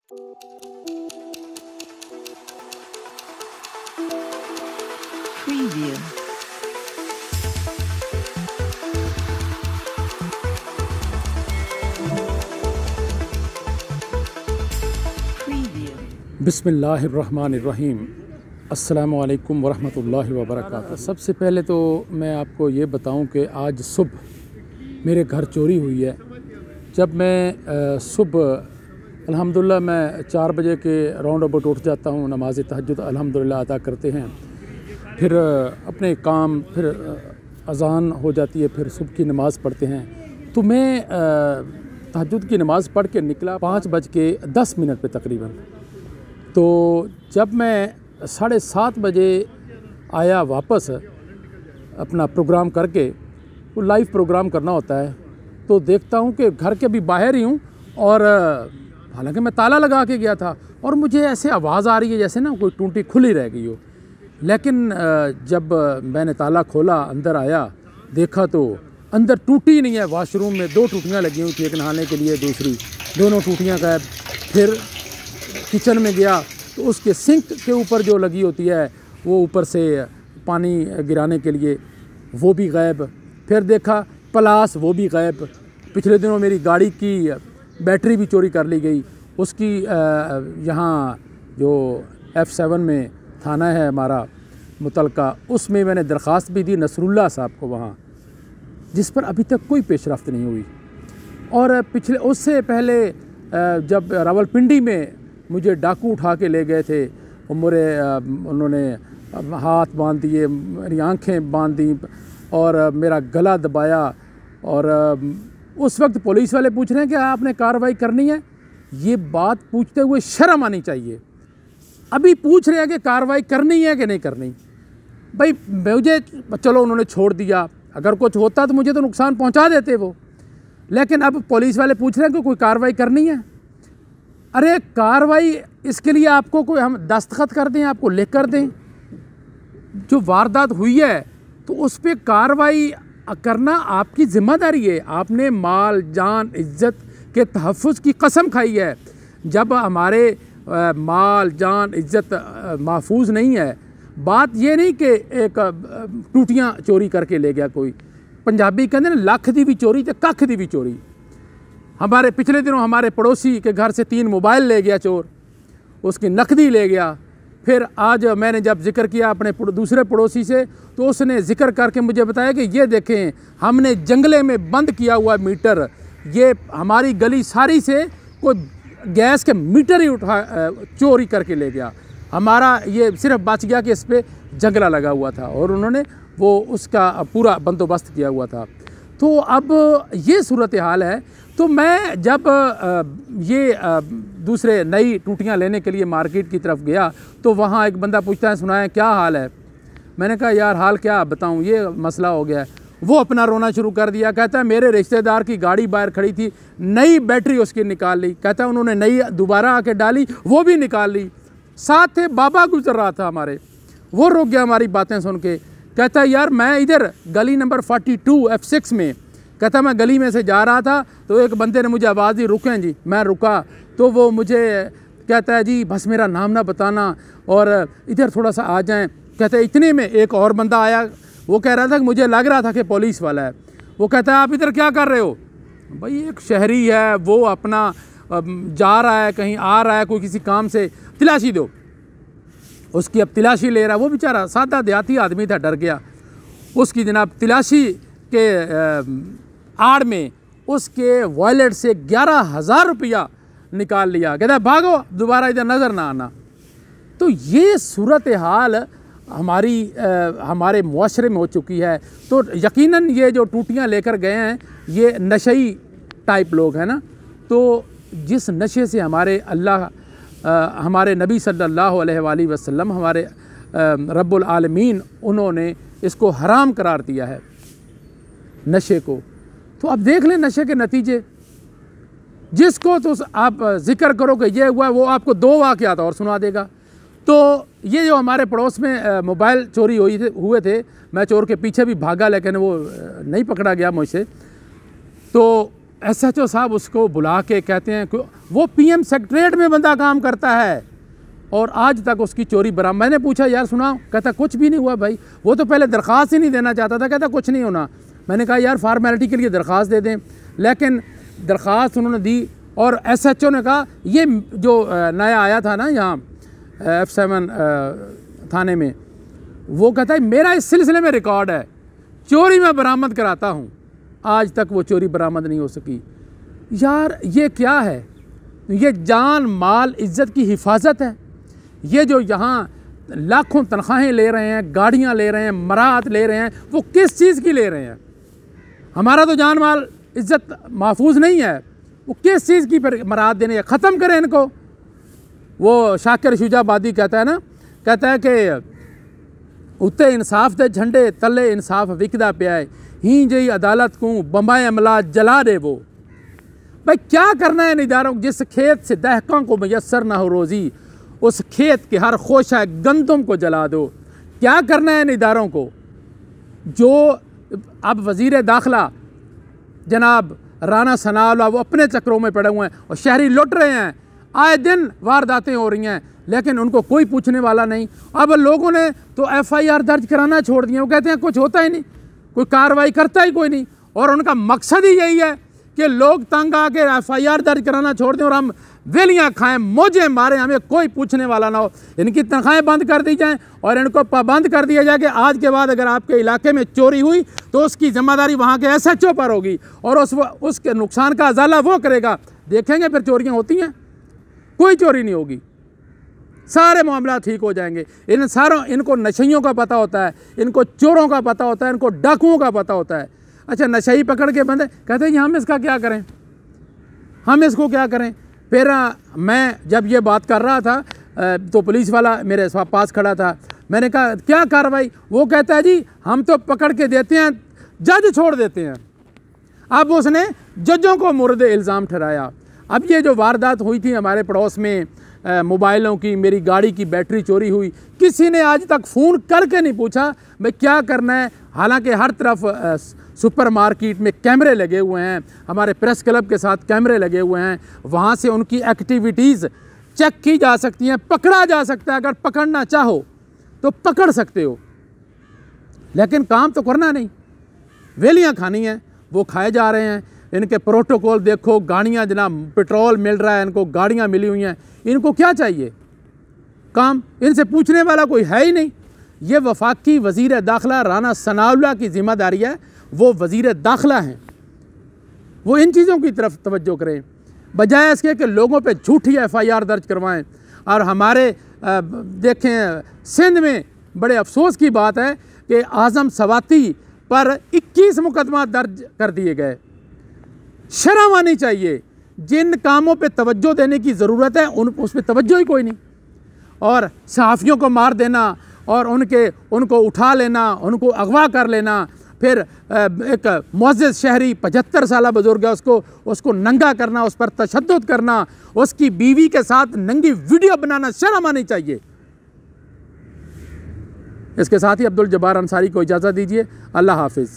Preview. बिस्मिल्लाहिर्रहमानिर्रहीम। अस्सलामु अलैकुम वरहमतुल्लाहि वबरकातुहू। सबसे पहले तो मैं आपको ये बताऊं कि आज सुबह मेरे घर चोरी हुई है। जब मैं सुबह अल्हम्दुलिल्लाह मैं 4 बजे के राउंड अबाउट उठ जाता हूँ, नमाज तहज्जुद अल्हम्दुलिल्लाह अदा करते हैं, फिर अपने काम, फिर अज़ान हो जाती है, फिर सुबह की नमाज़ पढ़ते हैं। तो मैं तहज्जुद की नमाज़ पढ़ के निकला 5:10 पे तकरीबन। तो जब मैं 7:30 बजे आया वापस अपना प्रोग्राम करके, वो लाइव प्रोग्राम करना होता है, तो देखता हूँ कि घर के अभी बाहर ही हूँ और हालांकि मैं ताला लगा के गया था और मुझे ऐसे आवाज़ आ रही है जैसे ना कोई टूटी खुली रह गई हो। लेकिन जब मैंने ताला खोला, अंदर आया, देखा तो अंदर टूटी नहीं है। वाशरूम में 2 टूटियाँ लगी हुई थी, एक नहाने के लिए, दूसरी, दोनों टूटियाँ गायब। फिर किचन में गया तो उसके सिंक के ऊपर जो लगी होती है वो ऊपर से पानी गिराने के लिए, वो भी गायब। फिर देखा प्लास, वो भी गायब। पिछले दिनों मेरी गाड़ी की बैटरी भी चोरी कर ली गई। उसकी यहाँ जो F7 में थाना है हमारा मुतलका, उसमें मैंने दरख्वास्त भी दी नसरुल्लाह साहब को वहाँ, जिस पर अभी तक कोई पेशरफ्त नहीं हुई। और पिछले उससे पहले जब रावलपिंडी में मुझे डाकू उठा के ले गए थे, उन्होंने हाथ बांध दिए, मेरी आंखें बांध दी और मेरा गला दबाया। और उस वक्त पुलिस वाले पूछ रहे हैं कि आपने कार्रवाई करनी है। ये बात पूछते हुए शर्म आनी चाहिए। अभी पूछ रहे हैं कि कार्रवाई करनी है कि नहीं करनी। भाई मुझे चलो उन्होंने छोड़ दिया, अगर कुछ होता तो मुझे तो नुकसान पहुंचा देते वो, लेकिन अब पुलिस वाले पूछ रहे हैं कि कोई कार्रवाई करनी है। अरे कार्रवाई इसके लिए आपको कोई हम दस्तखत कर दें, आपको लिख कर दें? जो वारदात हुई है तो उस पर कार्रवाई करना आपकी ज़िम्मेदारी है। आपने माल, जान, इज़्ज़त के तहफ़्फ़ुज़ की कसम खाई है। जब हमारे माल, जान, इज़्ज़त महफूज नहीं है, बात ये नहीं कि एक टूटियाँ चोरी करके ले गया कोई। पंजाबी कहते हैं लख दी भी चोरी तो कख दी भी चोरी। हमारे पिछले दिनों हमारे पड़ोसी के घर से 3 मोबाइल ले गया चोर, उसकी नकदी ले गया। फिर आज मैंने जब जिक्र किया अपने दूसरे पड़ोसी से, तो उसने जिक्र करके मुझे बताया कि ये देखें, हमने जंगले में बंद किया हुआ मीटर, ये हमारी गली सारी से कोई गैस के मीटर ही उठा चोरी करके ले गया। हमारा ये सिर्फ बच गया कि इस पर जंगला लगा हुआ था और उन्होंने वो उसका पूरा बंदोबस्त किया हुआ था। तो अब ये सूरत हाल है। तो मैं जब ये दूसरे नई टूटियाँ लेने के लिए मार्केट की तरफ गया तो वहाँ एक बंदा पूछता है, सुनाए क्या हाल है? मैंने कहा यार हाल क्या बताऊँ, ये मसला हो गया है। वो अपना रोना शुरू कर दिया। कहता है मेरे रिश्तेदार की गाड़ी बाहर खड़ी थी, नई बैटरी उसकी निकाल ली। कहता है उन्होंने नई दोबारा आके डाली, वो भी निकाल ली। साथ थे बाबा गुजर रहा था हमारे, वो रुक गया हमारी बातें सुन के। कहता है यार मैं इधर गली नंबर 42 F6 में, कहता मैं गली में से जा रहा था तो एक बंदे ने मुझे आवाज़ दी, रुकें जी। मैं रुका तो वो मुझे कहता है जी बस मेरा नाम ना बताना और इधर थोड़ा सा आ जाएं। कहता है इतने में एक और बंदा आया, वो कह रहा था कि मुझे लग रहा था कि पुलिस वाला है। वो कहता है आप इधर क्या कर रहे हो? भाई एक शहरी है, वो अपना जा रहा है, कहीं आ रहा है कोई किसी काम से, तलाशी दो। उसकी अब तलाशी ले रहा है। वो बेचारा सादा देहाती आदमी था, डर गया। उसकी जनाब तलाशी के आड़ में उसके वॉलेट से 11,000 रुपया निकाल लिया। कहता है भागो, दोबारा इधर नज़र ना आना। तो ये सूरत हाल हमारे मुआशरे में हो चुकी है। तो यकीनन ये जो टूटियाँ लेकर गए हैं ये नशई टाइप लोग हैं ना। तो जिस नशे से हमारे नबी सल्लल्लाहु अलैहि वसल्लम, हमारे रब्बुल आलमीन, उन्होंने इसको हराम करार दिया है नशे को। तो अब देख लें नशे के नतीजे। जिसको तो आप जिक्र करो कि ये हुआ, वो आपको 2 वाक़यात और सुना देगा। तो ये जो हमारे पड़ोस में मोबाइल चोरी हुए थे, मैं चोर के पीछे भी भागा लेकिन वो नहीं पकड़ा गया मुझसे। तो SHO साहब उसको बुला के कहते हैं कि वो PM सेक्रेटरीट में बंदा काम करता है और आज तक उसकी चोरी बरामद। मैंने पूछा यार सुना, कहता कुछ भी नहीं हुआ भाई, वो तो पहले दरख्वास्त ही नहीं देना चाहता था, कहता कुछ नहीं होना। मैंने कहा यार फार्मेलिटी के लिए दरख्वास्त दे दें, लेकिन दरख्वास्त उन्होंने दी और SHO ने कहा ये जो नया आया था ना यहाँ F7 थाने में, वो कहता है मेरा इस सिलसिले में रिकॉर्ड है, चोरी मैं बरामद कराता हूँ। आज तक वो चोरी बरामद नहीं हो सकी। यार ये क्या है? ये जान माल इज़्ज़त की हिफाजत है। ये जो यहाँ लाखों तनख्वाहें ले रहे हैं, गाड़ियाँ ले रहे हैं, मराहत ले रहे हैं, वो किस चीज़ की ले रहे हैं? हमारा तो जान माल इज़्ज़त महफूज नहीं है, वो किस चीज़ की फिर मराहत देने? ख़त्म करें इनको। वो शाकिर शुजाबादी कहता है ना, कहता है कि उत्ते इंसाफ दे झंडे तले इंसाफ विकदा पिया है, ही जई अदालत को बम्बाए अमला जला दे। वो भाई क्या करना है इन इदारों को? जिस खेत से दहकों को मैसर ना हो रोज़ी, उस खेत के हर खोशा गंदम को जला दो। क्या करना है इन इदारों को? जो अब वज़ीर दाखिला जनाब राना सनाउल्लाह वो अपने चक्रों में पड़े हुए हैं और शहरी लुट रहे हैं, आए दिन वारदातें हो रही हैं, लेकिन उनको कोई पूछने वाला नहीं। अब लोगों ने तो FIR दर्ज कराना छोड़ दिया, वो कहते हैं कुछ होता ही नहीं, कोई कार्रवाई करता ही कोई नहीं। और उनका मकसद ही यही है कि लोग तंग आके FIR दर्ज कराना छोड़ दें और हम वेलियाँ खाएं, मौजें मारें, हमें कोई पूछने वाला ना हो। इनकी तनख्वाहें बंद कर दी जाएं और इनको पाबंद कर दिया जाए कि आज के बाद अगर आपके इलाके में चोरी हुई तो उसकी जिम्मेदारी वहाँ के SHO पर होगी और उसके नुकसान का अजाला वो करेगा। देखेंगे फिर चोरियाँ होती हैं, कोई चोरी नहीं होगी, सारे मामला ठीक हो जाएंगे। इनको नशइयों का पता होता है, इनको चोरों का पता होता है, इनको डाकुओं का पता होता है। अच्छा नशई पकड़ के बंदे कहते हैं हम इसका क्या करें, हम इसको क्या करें? फिर मैं जब ये बात कर रहा था तो पुलिस वाला मेरे पास खड़ा था, मैंने कहा क्या कार्रवाई? वो कहता है जी हम तो पकड़ के देते हैं, जज छोड़ देते हैं। अब उसने जजों को मुर्द इल्ज़ाम ठहराया। अब ये जो वारदात हुई थी हमारे पड़ोस में, मोबाइलों की, मेरी गाड़ी की बैटरी चोरी हुई, किसी ने आज तक फ़ोन करके नहीं पूछा मैं क्या करना है। हालांकि हर तरफ सुपर मार्केट में कैमरे लगे हुए हैं, हमारे प्रेस क्लब के साथ कैमरे लगे हुए हैं, वहाँ से उनकी एक्टिविटीज़ चेक की जा सकती हैं, पकड़ा जा सकता है। अगर पकड़ना चाहो तो पकड़ सकते हो, लेकिन काम तो करना नहीं, वेलियाँ खानी हैं, वो खाए जा रहे हैं। इनके प्रोटोकॉल देखो, गाड़ियाँ जनाब पेट्रोल मिल रहा है, इनको गाड़ियाँ मिली हुई हैं, इनको क्या चाहिए? काम इनसे पूछने वाला कोई है ही नहीं। ये वफाकी वज़ीर दाखिला राना सनाउल्लाह की ज़िम्मेदारी है, वो वज़ीर दाखिला हैं, वो इन चीज़ों की तरफ तवज्जो करें बजाय इसके कि लोगों पे झूठी FIR दर्ज करवाएं। और हमारे देखें सिंध में बड़े अफसोस की बात है कि आज़म सवाती पर 21 मुकदमा दर्ज कर दिए गए। शर्म आनी चाहिए। जिन कामों पे तवज्जो देने की ज़रूरत है उस पर तवज्जो ही कोई नहीं। और सहाफ़ियों को मार देना और उनको उठा लेना, उनको अगवा कर लेना, फिर एक मुअज़्ज़िज़ शहरी 75 साल बुज़ुर्ग है उसको नंगा करना, उस पर तशद्दुद करना, उसकी बीवी के साथ नंगी वीडियो बनाना, शर्म आनी चाहिए। इसके साथ ही अब्दुल जब्बार अंसारी को इजाज़त दीजिए। अल्लाह हाफिज़।